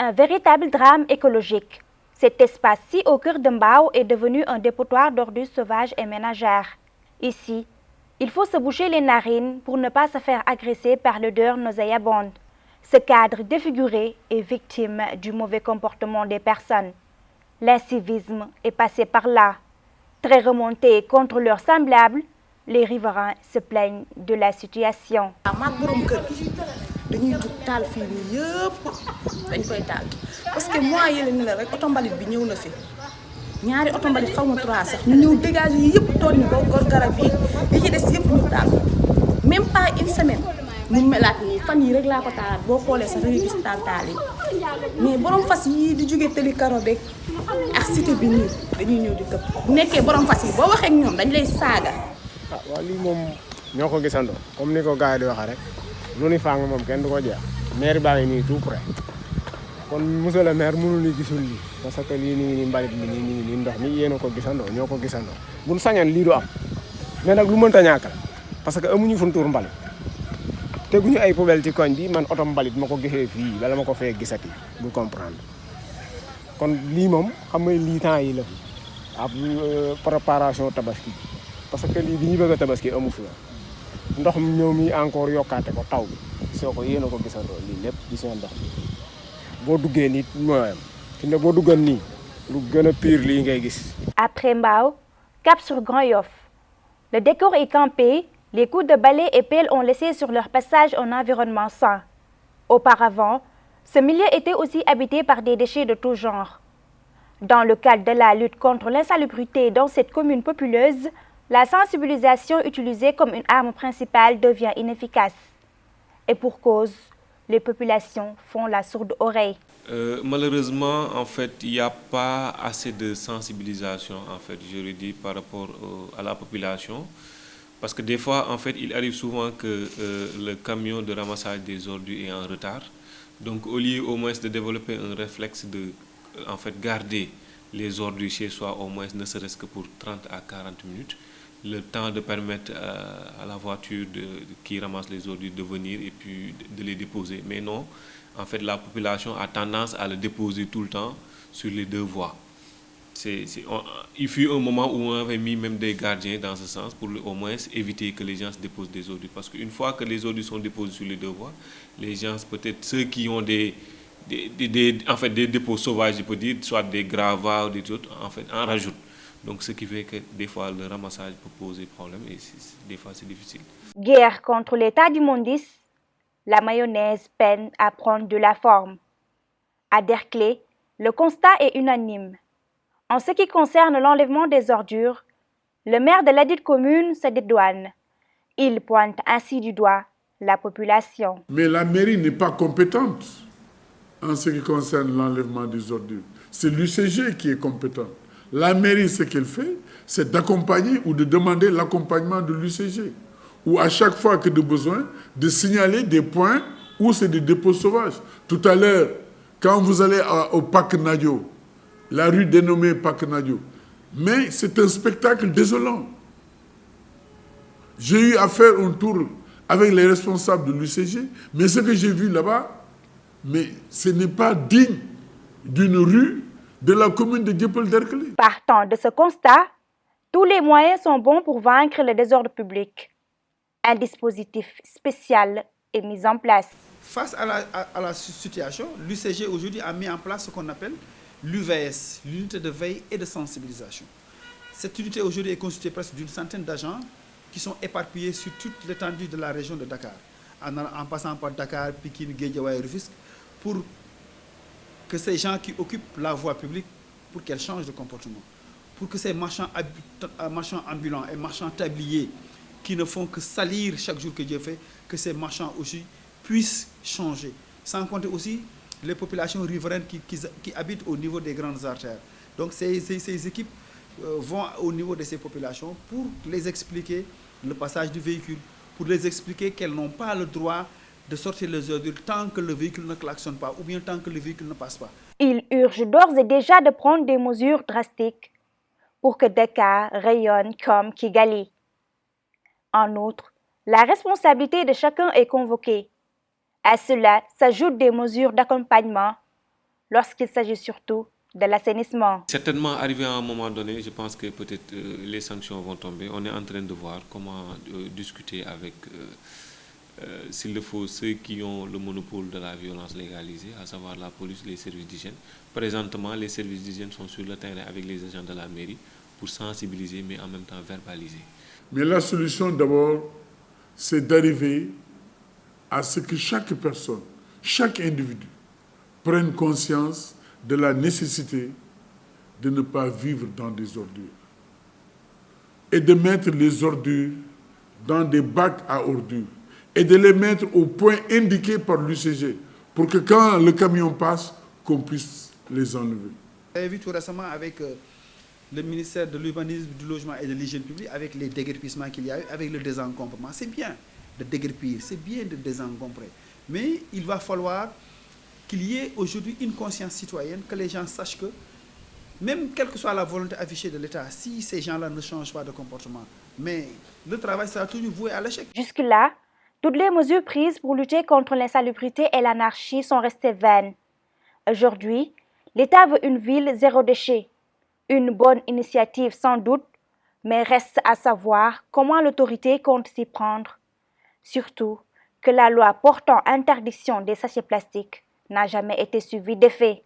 un véritable drame écologique. Cet espace-ci au cœur de Mbao est devenu un dépotoir d'ordures sauvages et ménagères. Ici, il faut se boucher les narines pour ne pas se faire agresser par l'odeur nauséabonde. Ce cadre défiguré est victime du mauvais comportement des personnes. L'incivisme est passé par là. Très remontés contre leurs semblables, les riverains se plaignent de la situation. dañuy jug taal fii nii yëpp dañ koy taal parce que moi yële ni la rek oto mbalit bi ñëw na fi ñaari oto mbalit xaw ma 3 sax ñu ñëw dégage yi yëpp toog ni ko gor garab yi ci des yëpp ñu taal même pas une semaine mu melaat nii fan yi rek laa ko taalaat boo xoolee sax dangay gis taal yi mais borom fas yi di jóge tëli karo beeg ak cité bi nii dañuy ñëw di këpp bu nekkee borom fas yi boo waxee ak ñoom dañ lay saaga. waaw lii moom ñoo ko gisandoo comme ni ko gars yi di waxee rek. lu ni fàng moom kenn du ko jeex maire baa ngi nii tout près kon monsieur le maire mënul ni gisul lii parce que lii nii mbalit mi nii ndox mi yéen a ko gisandoo ñoo ko gisandoo buñ sañoon lii du am mais nag lu mënta ñàkk la parce que amuñu fu ñu tuur mbalit teguñu ay poubelle ci koñ bi man oto mbalit ma ko gisee fii bala ma ko fee gisati bu comprendre kon lii moom xam nga lii temps yi la fi ab préparation tabaski parce que lii bi ñu bëgg a tabaski amu fi ndox mi ñëw mi encore yokkaate ko taw bi soo ko yéen a ko gisandoo lii lépp gis nga ndox boo duggee nit mooyam fi ne boo duggan nii lu gën a pire lii ngay gis. Après Mbao, cap sur Grand Yoff. Le décor est campé, les coups de balai et pelle ont laissé sur leur passage un environnement sain. Auparavant, ce milieu était aussi habité par des déchets de tout genre. Dans le cadre de la lutte contre l'insalubrité dans cette commune populeuse, la sensibilisation utilisée comme une arme principale devient inefficace. Et pour cause, les populations font la sourde oreille. Malheureusement, en fait, il n'y a pas assez de sensibilisation, en fait, je le dis, par rapport à la population. Parce que des fois, en fait, il arrive souvent que le camion de ramassage des ordures est en retard. Donc, au lieu au moins de développer un réflexe de, en fait, garder les ordures chez soi, au moins ne serait-ce que pour 30 à 40 minutes, le temps de permettre à la voiture qui ramasse les ordures de venir et puis de les déposer. Mais non, en fait, la population a tendance à le déposer tout le temps sur les deux voies. Il fut un moment où on avait mis même des gardiens dans ce sens pour au moins éviter que les gens se déposent des ordures. Parce qu'une fois que les ordures sont déposées sur les deux voies, les gens, peut-être ceux qui ont en fait, des dépôts sauvages, je peux dire, soit des gravats ou des autres, en fait, en rajoutent. Donc, ce qui fait que des fois, le ramassage peut poser problème et des fois, c'est difficile. Guerre contre l'état d'immondice, la mayonnaise peine à prendre de la forme. À Derklé, le constat est unanime. En ce qui concerne l'enlèvement des ordures, le maire de ladite commune se dédouane. Il pointe ainsi du doigt la population. Mais la mairie n'est pas compétente en ce qui concerne l'enlèvement des ordures. C'est l'UCG qui est compétent. La mairie, ce qu'elle fait, c'est d'accompagner ou de demander l'accompagnement de l'UCG. Ou à chaque fois que de besoin, de signaler des points où c'est des dépôts sauvages. Tout à l'heure, quand vous allez au Parc Nadio, la rue dénommée Parc Nadio, mais c'est un spectacle désolant. J'ai eu à faire un tour avec les responsables de l'UCG, mais ce que j'ai vu là-bas, mais ce n'est pas digne d'une rue de la commune de Dieuppeul-Derklé. Partant de ce constat, tous les moyens sont bons pour vaincre le désordre public. Un dispositif spécial est mis en place. Face à la situation, l'UCG aujourd'hui a mis en place ce qu'on appelle l'UVS, l'unité de veille et de sensibilisation. Cette unité aujourd'hui est constituée presque d'une centaine d'agents qui sont éparpillés sur toute l'étendue de la région de Dakar, en passant par Dakar, Pikine, Guédiawaye et Rufisque, pour que ces gens qui occupent la voie publique, pour qu'elles changent de comportement, pour que ces marchands ambulants et marchands tabliers qui ne font que salir chaque jour que Dieu fait, que ces marchands aussi puissent changer. Sans compter aussi les populations riveraines qui habitent au niveau des grandes artères. Donc ces équipes vont au niveau de ces populations pour les expliquer le passage du véhicule, pour les expliquer qu'elles n'ont pas le droit de sortir les ordures tant que le véhicule ne klaxonne pas ou bien tant que le véhicule ne passe pas. Il urge d'ores et déjà de prendre des mesures drastiques pour que Dakar rayonne comme Kigali. En outre, la responsabilité de chacun est convoquée. À cela s'ajoutent des mesures d'accompagnement lorsqu'il s'agit surtout de l'assainissement. Certainement, arrivé à un moment donné, je pense que peut-être les sanctions vont tomber. On est en train de voir comment discuter avec, s'il le faut, ceux qui ont le monopole de la violence légalisée, à savoir la police, les services d'hygiène. Présentement, les services d'hygiène sont sur le terrain avec les agents de la mairie pour sensibiliser, mais en même temps verbaliser. Mais la solution, d'abord, c'est d'arriver à ce que chaque personne, chaque individu, prenne conscience de la nécessité de ne pas vivre dans des ordures et de mettre les ordures dans des bacs à ordures et de les mettre au point indiqué par l'UCG pour que quand le camion passe, qu'on puisse les enlever. Vous avez vu tout récemment avec le ministère de l'Urbanisme, du Logement et de l'Hygiène publique, avec les déguerpissements qu'il y a eu, avec le désencombrement. C'est bien de déguerpir, c'est bien de désencombrer. Mais il va falloir qu'il y ait aujourd'hui une conscience citoyenne, que les gens sachent que, même quelle que soit la volonté affichée de l'État, si ces gens-là ne changent pas de comportement, mais le travail sera toujours voué à l'échec. Jusque-là, toutes les mesures prises pour lutter contre l'insalubrité et l'anarchie sont restées vaines. Aujourd'hui, l'État veut une ville zéro déchet. Une bonne initiative sans doute, mais reste à savoir comment l'autorité compte s'y prendre. Surtout que la loi portant interdiction des sachets plastiques n'a jamais été suivie d'effet.